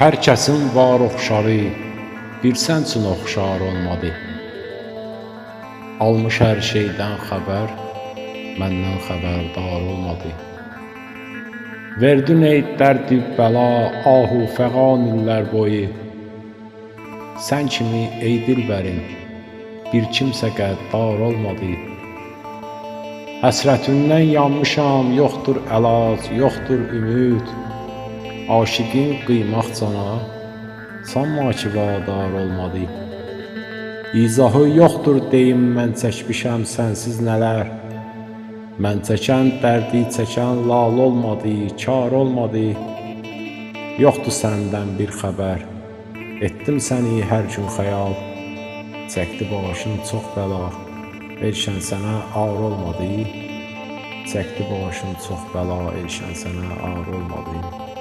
Hər kəsin var oxşarı, bir sən üçün oxşar olmadı. Almış hər şeydən xəbər, məndən xəbərdar olmadı. Verdin ey dərdi bəla, ahu fəğan illər boyu. Sən kimi ey dilbərim, bir kimsə qəddar olmadı. Həsrətindən yanmışam, yoxdur əlac, yoxdur ümid. Aşiqin qıymaq cana, sanma ki vadar olmadı. İzahı yoxdur deyim, mən çəkmişəm sənsiz nələr. Mən çəkən dərdi çəkən lal olmadı, kar olmadı. Yoxdur səndən bir xəbər, etdim səni hər gün xəyal. Çəkdi başın çox bəla, erşən sənə ar olmadı. Çəkdi başın çox bəla, erşən sənə ar olmadı.